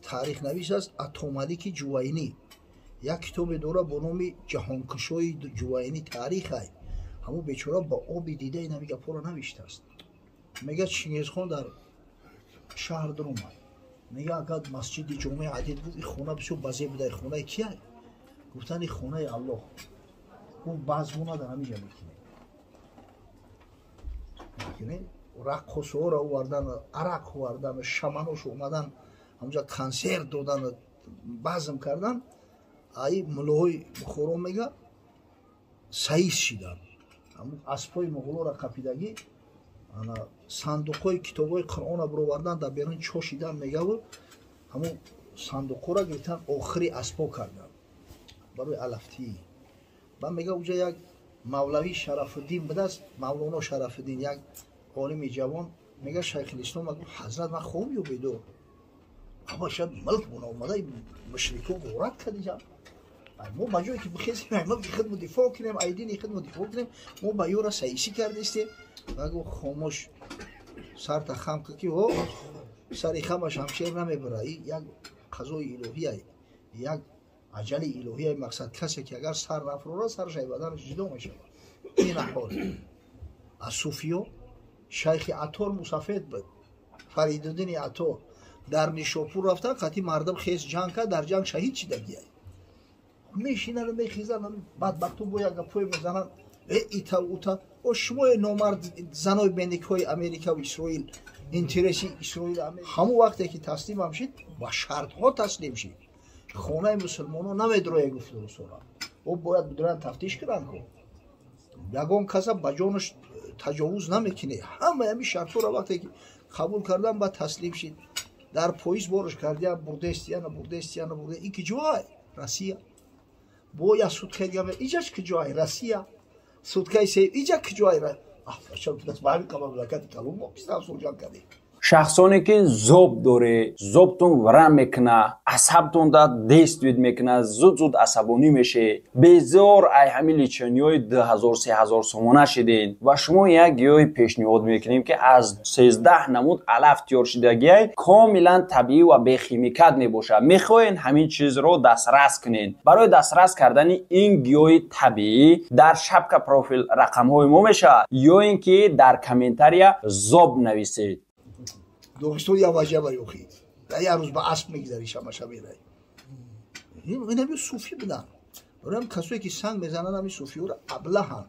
تاریخ نویس است عطاملیک جوینی یک کتاب داره با نام جهانکشای جوینی تاریخ ای همون بیچاره با آب دیده این میگه پورا نوشته است. میگه چنگیزخان در شهر در اومد میگه اگر مسجد جمعه عدید بود این خونه بسیار بزرگ بوده. خونه کیه؟ گفتن این خونه الله. او بازمونه در همینجا میکنه رقصو را آوردن، عرق آوردن، شمنوش اومدن همونجا کنسرت دادن، بزم کردن. ای ملوهای بخورو میگه سعیس شیدن همون اسبای مغولو را قپیدگی صندوقای کتابای قرآن را بروردن در بیرون چوشیدن میگه و همون صندوقو را گرفتن آخری اسبا کردن برای الفتی. و میگه اونجا یک مولوی شرف الدین بوده است، مولانا شرف الدین یک عالم جوان میگه شیخ الاسلام میگه حضرت من خوب یو بیدو اما شاید ملک بنا اومده مشرکو غورت کردیجا ما بجایی که بخیزیم ملک خدمت دفاع کنیم ایدین خدمت دفاع کنیم ما با یورا سعیسی کردیسته بگو خاموش سر تا خم که او سری خمش همشیر نمیبره. یک قضای الهی یک عجل الهی مقصد کسی که اگر سر نفروره سر شای بدنش جدا میشه. این احوال از صوفیو شیخ عطار مصفید بود فریدالدین عطار در نیشاپور رفتن خطی مردم خیز جنگ کرد در جنگ شهید شدگی میشینن میخیزن بدبختو با یک گپوی میزنن ایتا اوتا و شما نامرد زنای بندیک های امریکا و اسرائیل اینترسی اسرائیل همون وقتی که تسلیم هم شد با شرط ها تسلیم شد خانه مسلمان ها نمیدروه گفت رسولا و باید بدرن تفتیش کردن کن یگان کسا با جانش تجاوز نمیکنه همه همی شرط ها را وقتی که قبول کردن با تسلیم شد در پویز بارش کردیم بردستیان این که جوای روسیه بو یا سودخه دیگه ایجاش که جوای روسیه سودخه سی ایجا که جوای را چون دست باید کامل لکت کلوم و پیستم سوجان کردیم. شخصانی که زوب داره زوبتون ورم میکنه عصبتون دا دست میکنه زود عصبانی میشه بزار ای همین لیچنی های 2000-3000 سومانه شدین و شما یک گیاه پیشنهاد میکنیم که از 13 نمود علف تیار شدگی کاملا طبیعی و بیخیمیکات میباشه. میخواین همین چیز رو دسترس کنین. برای دسترس کردن این گیاه طبیعی در شبکه پروفیل رقم های ما میشه یا اینکه در کامنتاریا زوب نویسید. دوستو یا واجه با یوخید یه روز با اسب میگذاری شما میره این همی صوفی بدن برام کسایی که سنگ میزنن همی صوفی رو ابله هم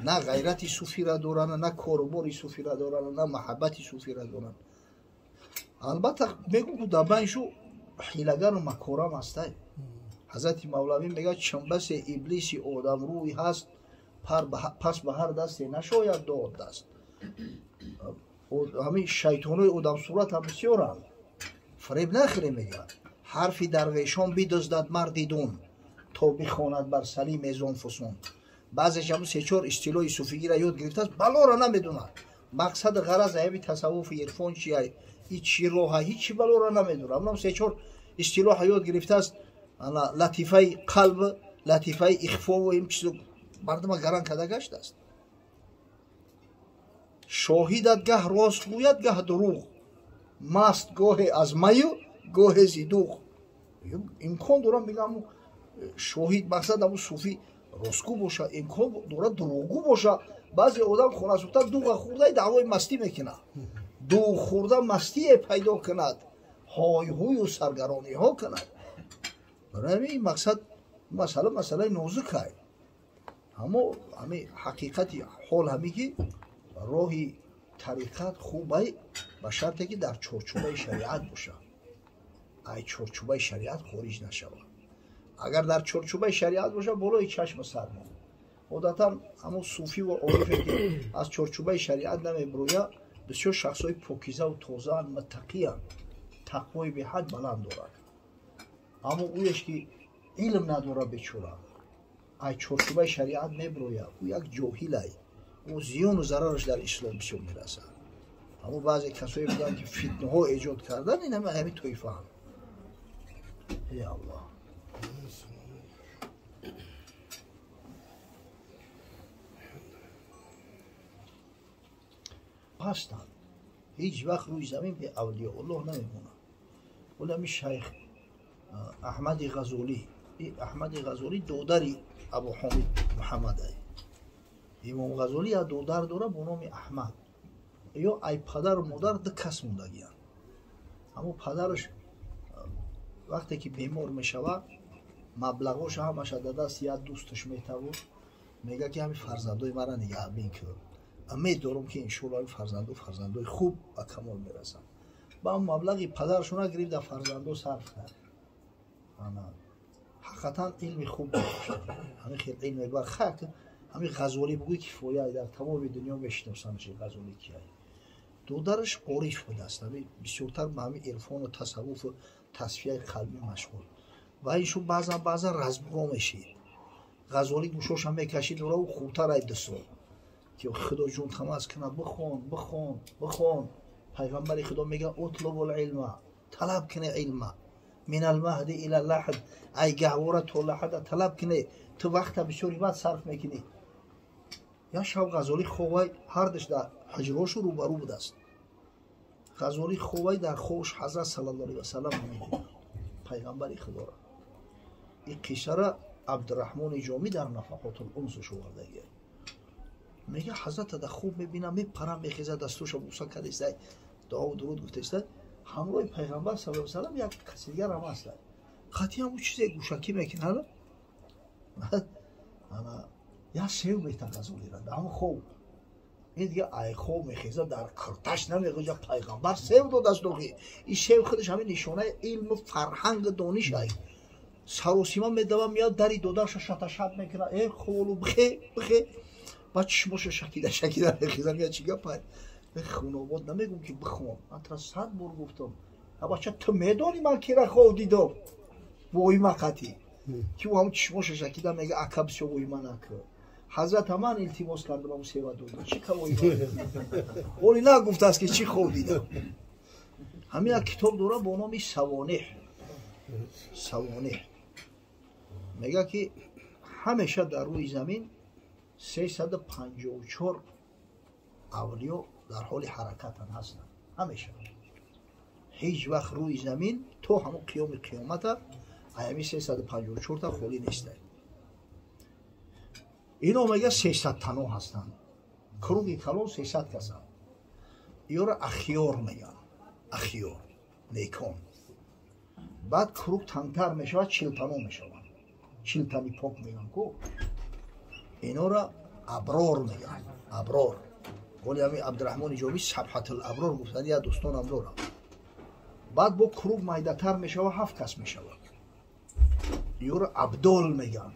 نه غیرتی صوفی را دارن نه کارباری صوفی را دارن نه محبتی صوفی را دارن. البته میگم که دبنشو حیلگر و مکارم هسته. حضرت مولوی میگه چنبس ابلیسی آدم روی هست پس به هر دستی نشاید داد دست. همین شیطانوی اودم صورت هم بسیارن فریب نخیره میگه حرفی درویشان بیدزدد مردیدون تا بخواند بر سلیم ازون فسون. بعضیش هم 3-4 استیلای صوفیگی را یاد گرفته است بلا را نمیدونه مقصد غرض هیوی تصوف عرفان چیه این چی راه هیچی بلا را نمیدونه اونم 3-4 استیلا یاد گرفته است لطیفه قلب لطیفه اخفا و این چیزو مردم گران کده گشت است. شاهیدت گه راست گوید گه دروغ مست گاه از میو گاه زیدوغ. امکان دارم میگم شاهید مقصد همون صوفی راستگو باشه امکان داره دروغگو باشه. بعضی آدم خونه سوخته دوغ خورده دعوای مستی میکنه دوغ خورده مستی پیدا کند های هوی و سرگرانی ها کند. برای این مقصد مسئله نازک های اما همه حقیقتی حال همی که راهی طریقت خوبه به شرطی که در چارچوبه شریعت باشه ای چارچوبه شریعت خارج نشود. اگر در چارچوبه شریعت باشه بالای چشم سر ما عادتا همون صوفی و عارفی که از چارچوبه شریعت نمیبروید بسیار شخصای پاکیزه و تازه متقی هستند تقوای به حد بلند دارند اما اویش که علم نداره بیچاره ای چارچوبه شریعت میبروید او یک جاهل و زیان و ضررش در اسلام بسیار میرسه. اما بعضی کسایی بودن که فتنه ها ایجاد کردن این همین طایفه هم. ای الله هستند هیچ وقت روی زمین به اولیاء الله نمیمونن ولی همین شیخ احمد غزالی، این احمد غزالی دودری ابو حامد محمد ای امام غزالی یا دودر دوره با نام احمد یا ای پدر و مادر دو کس موندگیان. اما پدرش وقتی که بیمار میشود مبلغش همش در دست یک دوستش میتواد، میگه که همین فرزندای مرا نگه بین که امیدوارم که انشالله این فرزندای خوب و کمال میرسن. با اون مبلغی پدرشون گرفت در فرزندو صرف کرد. حقیقتا علم خوب داشت، همین خیلی علم بر خاک همین غزالی بگوی کفایه در تمام دنیا میشناسنش. غزالی کیه؟ دودرش عارف بوده است، بسیارتر به همین عرفان و تصوف و تصفیه قلبی مشغول و اینشون بعضا رزمگاه میشید. غزالی گوشاش هم میکشید و او خوبتر ای دستور که خدا جون تماس کنه بخون. پیغمبر خدا میگه اطلب العلم، طلب کنه علم، من المهد الى اللحد، ای گهواره تو لحد طلب کنه، تو وقت بسیاری بعد صرف میکنی. یا شب غزالی خوبای هر دش در حجراش رو برو بوده است. غزالی خوبای در خوش حضرت صلی الله علیه و سلم میدید پیغمبر خدا را. این قصه را عبدالرحمن جامی در نفحات الانس شورده گه میگه حضرت در خوب میبینم میپرم میخیزه دستوش بوسه کرده است، دعا و درود گفته است. همراه پیغمبر صلی الله علیه و سلم یک کسی دیگر هم است. خاطی هم چیزی گوشکی میکنه انا یا سیو میتن غزالی را در هم خوب این دیگه ای خوب میخیزه در کرتش نمیگه پیغمبر سیو دو دست دوخی. این سیو خودش همین نشانه علم و فرهنگ دانش ای سروسیما میدوام میاد دری دودرش شت میکنه ای خولو بخی بعد چشمش شکیده میخیزه میاد چیگه پای به خونواد نمیگم که بخون من 100 بار گفتم بچه تو میدانی من کی را خوب دیدم وای مقتی که او هم چشمش شکیده میگه عقب شو وای من اکر حضرت من التماس کردم اون سیوا دود چی که وای ولی نه گفته است که چی خوب دیدم. همین کتاب دوره با نام سوانح میگه که همیشه در روی زمین 354 اولیا در حال حرکت هستند. همیشه هیچ وقت روی زمین تو همون قیامت ایمی 354 تا خالی نیست. اینا میگه 300 تنو هستند. کروگی کلون 300 کسان. اینا را اخیار میگن، اخیار نیکان. بعد کروگ تنگتر میشود 40 تنو میشود، 40 تنی پاک میگن کو. اینا را ابرار میگن، ابرار. ولی همین عبدالرحمن جامی صبحت الابرار گفتن یا دوستان ابرار. بعد با کروگ مایدتر میشود 7 کس میشود. اینا را ابدال میگن.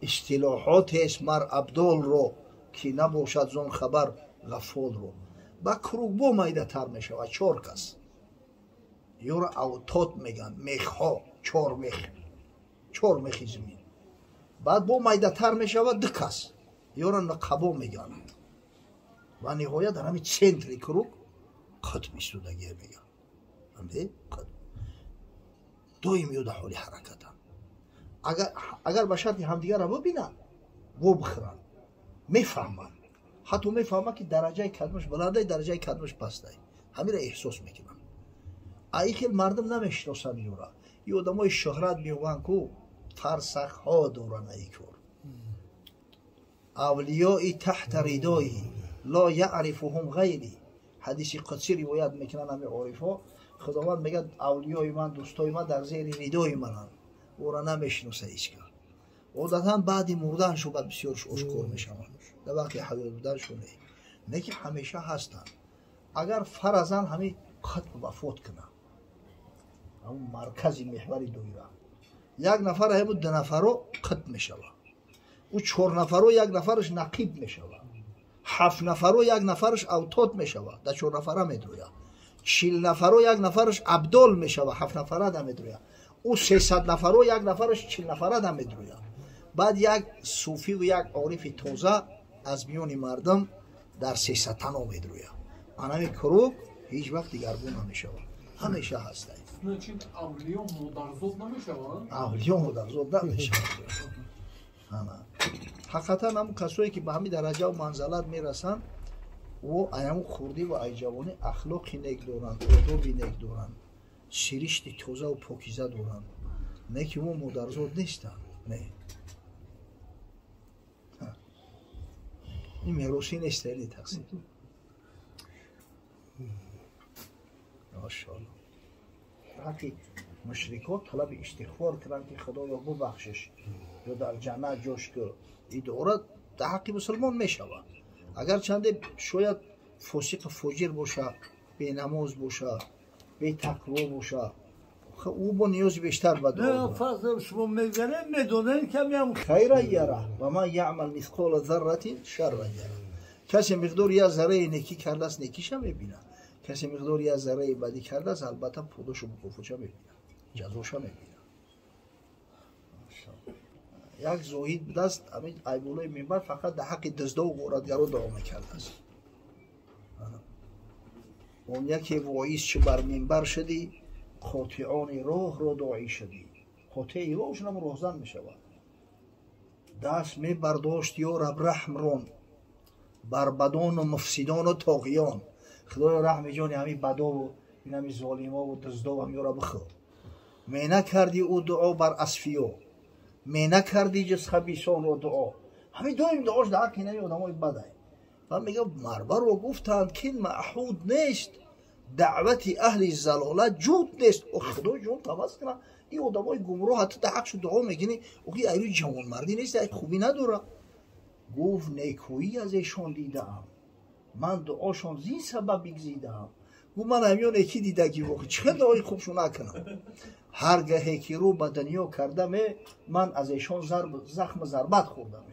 اصطلاحات است مر ابدال رو که نباشد زون خبر غفال رو. با کروگ با مایدتر میشود 4 کس. یا را اوتات میگن، میخها 4 میخ، 4 میخی زمین. بعد با مایدتر میشود 2 کس، یا را نقبا میگن. و نهایت در همین سنتری کروگ قطب ایستادگی میگن. همده قطب دائم یاد حالی حرکتن. اگر به شرط همدیگر را ببینن و بخورن میفهمن، حتی میفهمن که درجه کدمش بلنده درجه کدمش پسته، همین را احساس میکنن. ای خیلی مردم نمیشناسن یورا ای آدمای شهرت میوان کو فرسخ ها دورن ای کور اولیای تحت ردایی لا یعرفهم غیری. حدیث قدسی روایت میکنن همه عارفا. خداوند میگه اولیای من دوستای من در زیر ردای منن، او را نمیشناسه هیچ کس. عادتا بعد مردن شو بعد بسیار اشکار میشوند. در وقتی حضور بودن شو نه که همیشه هستن. اگر فرضاً همین قطب وفات کنه همون مرکزی محوری دویره، یک نفر همون 2 نفر رو قطب میشود، او 4 نفر رو یک نفرش نقیب میشود، 7 نفر رو یک نفرش اوتاد میشود، در 4 نفره میدرویه، 40 نفر رو یک نفرش ابدال میشود، 7 نفره هم میدرویه، او 300 نفر رو یک نفرش 40 نفره هم میدرویه. بعد یک صوفی و یک عارف تازه از میان مردم در 300 تنها میدرویه. آنمی کروگ هیچ وقت دیگرگون نمیشود، همیشه هسته. نه چون اولیاء مدرزود نمیشوند؟ اولیاء مدرزود نمیشوند. حقیقتا همون کسایی که به همین درجه و منزلت میرسن و ایامو خوردی و ای جوانی اخلاقی نیک دارن، آدابی نیک دارن، سیرشتی توزه و پاکیزه دارن، نه که اون مادرزاد نیستن. نه این میراثی نیست این تقسیم. ماشاءالله حقی مشرکات طلب استغفار کردن که خدایا ببخشش یا در جنت جاش که این دورت در حق مسلمان میشود. اگر چنده شاید فاسق فاجر باشه، بی نماز باشه، بی تقوا باشه، او با نیاز بیشتر به دعا نه فضل شما میگنه میدونن کمی هم خیر یره و ما یعمل مثقال ذره شر یره. کسی مقدار یه ذره نیکی کرده است نیکیش هم میبینه، کسی مقدار یه ذره بدی کرده است البته پاداشو مکافاتش میبینه، جزاش میبینه. یک زاهد بوده است همین ایبولای منبر فقط در حق دزدا و غارتگرا دعا میکرده است. اون یکی وایس چه بر منبر شدی قاطعان راه را داعی شدی. قاطع راهشون هم راهزن میشود. دست می برداشت یا رب رحم رون بر بدان و مفسدان و طاغیان. خدای رحم جانی همین بدا و این همین ظالما و دزدا و همین را بخو. می نکردی او دعا بر اصفیا، می نکردی جز خبیثان را دعا. همین دائم دعاش در حق اینه آدمای بده. من میگم مربر رو گفتند که این معهود نیست، دعوت اهل زلالت جود نیست. و خدا جون تماس کنه این آدمای گمراه حتی در حقش دعا میگینی اوکی ایرو جوان مردی نیست، ای خوبی نداره. گفت نیکویی از ایشان دیدم، من دعاشان زین سبب بگزیدم. گفت من همیان یکی دیده که واقعی چه دعای خوبشو نکنم. هرگاهی که رو به دنیا کردم من از ایشان زخم ضربت خوردم.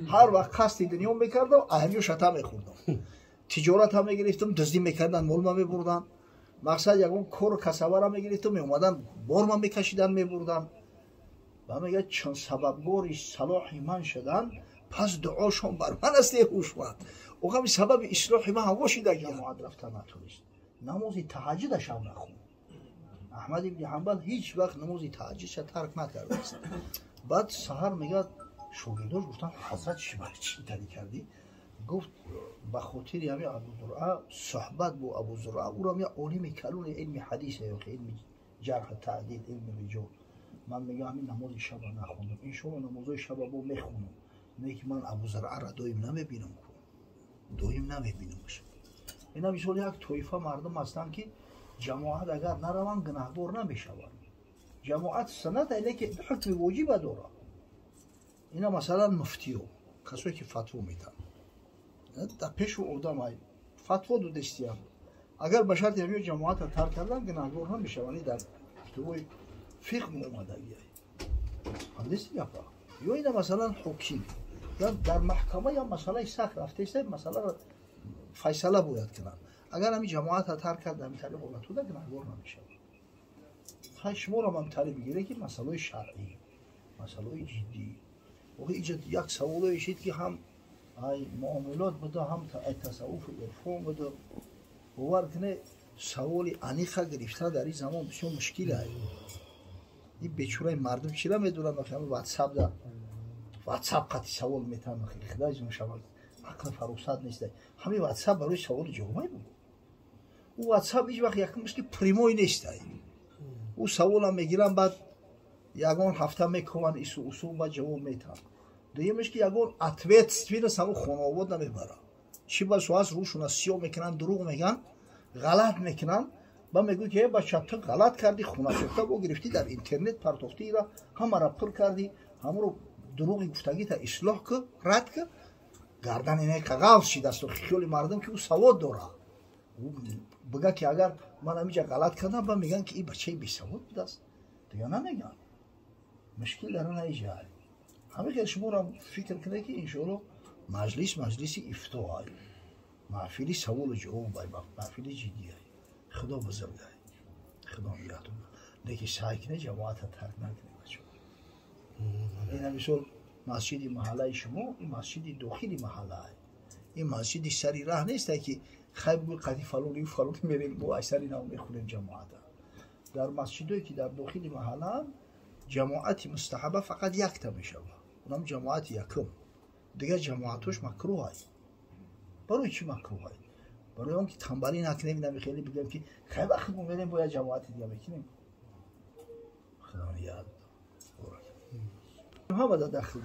هر وقت قصد دنیا میکردم اهمیو شتم میخوردم، تجارت هم میگرفتم، دزدی میکردن مال ما میبردن، مقصد یکون کور کسبه را میگرفتم میومدن بار ما میکشیدن میبردن. و میگه چون سببگاری صلاح من شدن پس دعاشون بر من است هوشمند. او هم سبب اصلاح من هم باشیده که جماعت رفتن نتونست نمازی تهجد شب نخون. احمد ابن حنبل هیچ وقت نمازی تهجدش ترک نکرده است. بعد سحر میگه شاگرداش گفتن حضرت چی برای چی اینطوری کردی؟ گفت به خاطر همین ابو زرعه صحبت با ابو زرعه او را یه عالم کلون علم حدیث یا علم جرح تعدیل علم رجال. من میگم همین نماز شب نخوندم، این شما نمازهای شب با میخونم. نه که من ابو زرعه را دایم نمیبینم، دایم نمیبینمش. اینا مثال یک طایفه مردم هستن که جماعت اگر نروند گناهگار نمیشوند. جماعت سنت اینه که حکم واجب داره. اینا مثلا مفتیو کسایی که فتوا میدن در پیش آدم های فتوا دو دستی هم اگر به شرط همیو جماعت را ترک کردن گناهگار هم میشوند. در فتوای فقه اومده هندسی گفته. یا اینا مثلا حکیم یا در محکمه یا مسئله سخت رفته است مسئله را فیصله باید کنن. اگر همین جماعت را ترک کرد همین طریق اون تو در گناهگار نمیشود. شما را من طریق میگیره که مسئله شرعی مسئله جدی و ایجاد یک سوال ایشید که هم معاملات بده هم تصوف عرفان بده باور کنه سوال انیخه گرفتن در این زمان بسیار مشکل است. این بیچاره مردم چرا میدونن که واتساپ قطعی سوال میتونن خیلی خدای جون شما عقل فروسات نیست. همین واتساپ برای سوال جوابی بود. او واتساپ هیچ وقت یکم که پریموی نیست. او سوال هم میگیرن بعد یگان هفته میکنن ایسو اصول با جواب میتن. دویمش که یگان اتویت استویر سمو خانواده نمیبره. چی با سواس روشون از سیاه میکنن دروغ میگن غلط میکنن. با میگو که بچه تو غلط کردی خونه شفته با گرفتی در اینترنت پرتافتی را همه را پر کردی همه رو دروغی گفتگی تا اصلاح که رد که گردن اینه که غلط شید است و خیلی مردم که او سواد داره بگه که اگر من همیجا غلط کردم با میگن که این بچه بی سواد بوده است دیگه نمیگن مشکل در اون ایجا همه که شما را فکر کنه که انشاءالله مجلس افتاء محفلی سوال و جواب محفلی جدی خدا بزرگه خدا میگهتون لیکن سعی کنه جماعت ترک نکنه بچه. این مثال مسجد محله شما این مسجد داخلی محله این مسجد سری راه نیست که خیلی بگوی قدی فلونی و فلونی میریم با اکثری نام میخونیم جماعت. در مسجدهایی که در داخلی محله جماعت مستحبه فقط یک تا میشه اونم جماعت یکم دیگه جماعتش مکروه هست. برای چی مکروه هست؟ برای اون که تنبلی نکنیم خیلی بگم که خیلی وقت می‌بینیم باید جماعت دیگه بکنیم خدا یاد ها بده داخل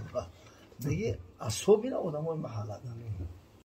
دیگه اصحاب این آدمای محله